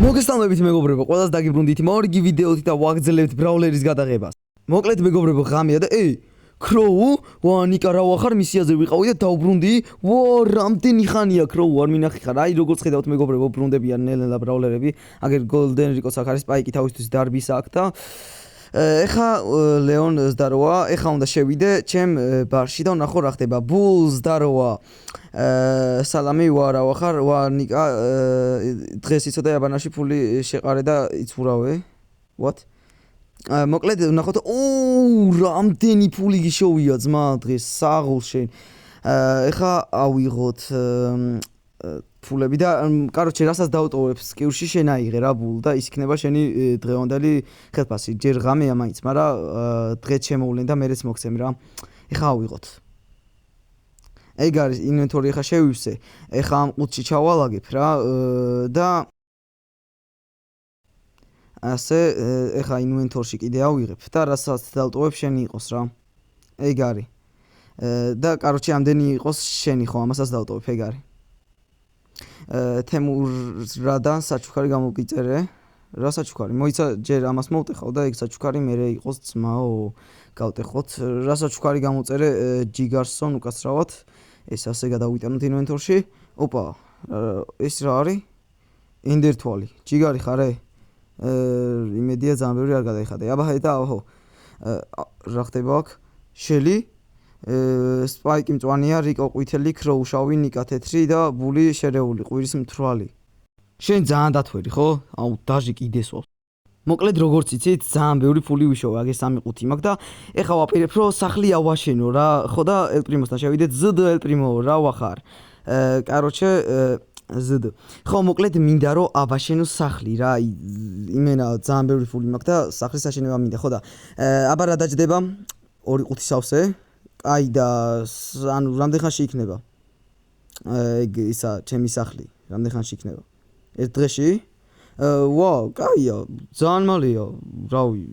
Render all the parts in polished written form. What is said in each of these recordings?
მოგესალმებით მეგობრებო, ყველას დაგიბრუნდით მორიგი ვიდეოთი და ვაგრძელებთ ბრაულერის გადაღებას. მოკლედ მეგობრებო, ღამეა და ქროუ, ნიკა რა ვახარ მისიაზე ვიყავი და დავბრუნდი. რამდენი ხანია ქროუ არ მინახი ხარ. როგორც ხედავთ მეგობრებო, ბრუნდებიან ნელ-ნელა ბრაულერები. აგერ გოლდენ რიკოს აქ არის სპაიკი თავისთვის დარბის აქ და ეხა ლეონ ზდაროა, ეხა უნდა შევიდე ჩემ ბარში და ვნახო რა ხდება. ბულ ზდაროა. სალამი რა ვახარ, ნიკა დღეს იცოდე აბანაში ფული შეყარე და იცურავე. What? მოკლედ ვნახოთ, რამდენი ფული გიშოვია ძმა დღეს საღოლ შენ. ეხა ავიღოთ ფულები და კაროჩე რასაც დავტოვებს სკიურში შენ აიღე რა ბულ და ის იქნება შენი დღევანდელი ხელფასი. ჯერ ღამეა მაინც, მაგრამ დღეს შემოვლენ და მერეც მოგცემ რა. ეხა ავიღოთ. ეგ არის ინვენტორი ეხა შევივსე. ეხა ამ ყუთში ჩავალაგებ რა და ასე ეხა ინვენტორში კიდე ავიღებ და რასაც დავტოვებ შენი იყოს რა. ეგ არის. და კაროჩე ამდენი იყოს შენი ხო, ამასაც დავტოვებ ეგ არის. თემურადან საჩუქარი გამოგიწერე. რა საჩუქარი? მოიცა ჯერ ამას მოვტეხავ და ეგ საჩუქარი მერე იყოს ძმაო. გავტეხოთ. რა საჩუქარი გამოწერე ჯიგარსონ უკაცრავად. ეს ასე გადავიტანოთ ინვენტორში. ოპა, ეს რა არის? ინდერთვალი. ჯიგარი ხარე? იმედია ძალიან ბევრი არ გადაიხადე. აბა და აჰო. რა ხდება აქ? შელი სპაიკი მწვანეა, რიკო ყვითელი, ქროუ შავი, ნიკა თეთრი და ბული შერეული, ყვირის მთვრალი. შენ ძალიან დათვერი ხო? დაჟი კიდესვავს. მოკლედ როგორც იცით, ძალიან ბევრი ფული ვიშოვე, აგერ 3 ყუთი მაქვს და ეხა ვაპირებ რომ სახლი ავაშენო რა, ხო და ელპრიმოსთან შევიდეთ, ზდ ელპრიმო რა ვახარ. კაროჩე ზდ. ხო, მოკლედ მინდა რომ ავაშენო სახლი რა, იმენა ძალიან ბევრი ფული მაქვს და სახლის აშენება მინდა, ხო და აბა რა დაждდება? 2 ყუთი სავსე. აი და ანუ რამდენ ხანში იქნება? ეგ ისა ჩემი სახლი, რამდენ ხანში იქნება? ერთ დღეში? კაია, ძალიან მალეა, რავი.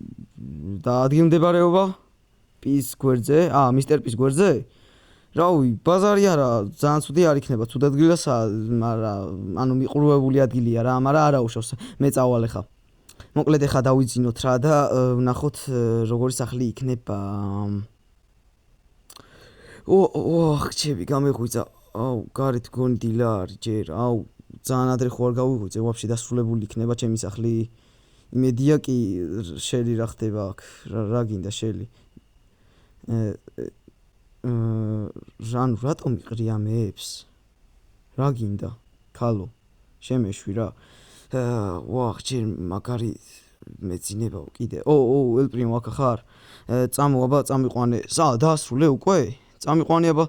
და ადგილმდებარეობა? პის გვერდზე? მისტერ პის გვერდზე? რავი, ბაზარი არა, ძალიან ცუდი არ იქნება, ცუდ ადგილასაა, მაგრამ ანუ მიყრუებული ადგილია რა, მაგრამ არა უშავს. მე წავალ ხა. მოკლედ ხა დავიძინოთ რა და ვნახოთ როგორი სახლი იქნება. ხჩები გამეღვიძა. გარეთ გონი დილა არის ჯერ. ძალიან ადრე ხო არ გავიღვიძე, ვაფშე დასრულებული იქნება ჩემი სახლი. იმედია კი შელი რა ხდება აქ, რა გინდა შელი. რანუ რატომ იყრია მეებს? რა გინდა? ქალო, შემეშვი რა. ხჩერ მაგარი მეძინებაო კიდე. ელპრიმო აქ ხარ? წამო აბა წამიყვანე. დაასრულე უკვე? წამიყვანე აბა.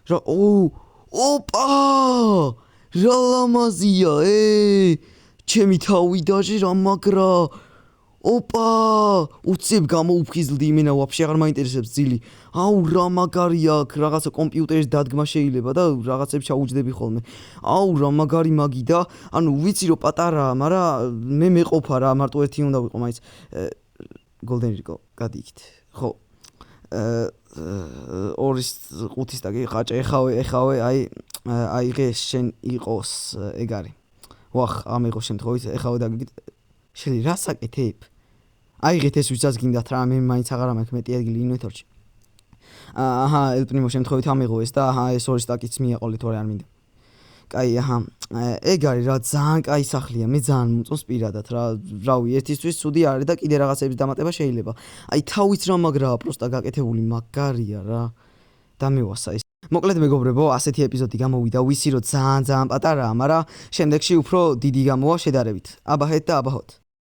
რა ოპა! რა ლამაზია, ჩემი თავი დაჟე რა მაგრა. ოპა! უცებ გამოუფხიზლდი იმენა ვაფშე აღარ მაინტერესებს ძილი. რა მაგარია აქ, რაღაცა კომპიუტერის დადგმა შეიძლება და რაღაცებს ჩაუჯდები ხოლმე. რა მაგარი მაგი და ანუ ვიცი რომ პატარაა, მაგრამ მე მეყოფა რა, მარტო ერთი უნდა ვიყო მაინც. გოლდენ რიკო, გადი იქით. ხო. 2 ყუთის და კი ყაჭე ეხავე, აიღე შენ იყოს ეგ არის. ამიღო შემთხვევით ეხავე და გიგით. შელი რა საკეთებ? აიღეთ ეს ვისაც გინდათ რა, მე მაინც აღარ მაქვს მეტი ადგილი ინვენტორში. ელპრიმო შემთხვევით ამიღო ეს და ეს 2 სტაკიც მიაყოლე თორე არ მინდა. კაი, ეგ არის რა, ძალიან კაი სახლია, მე ძალიან მომწონს პირადად რა. რავი, ერთისთვის ცუდი არის და კიდე რაღაცების დამატება შეიძლება. თავიც რა მაგრაა, პროსტა გაკეთებული, მაგარია რა. დამევასა ეს. მოკლედ მეგობრებო, ასეთი ეპიზოდი გამოვიდა, ვიცი რომ ძალიან პატარაა, მაგრამ შემდეგში უფრო დიდი გამოვა შედარებით. აბაჰეთ და აბაჰოთ.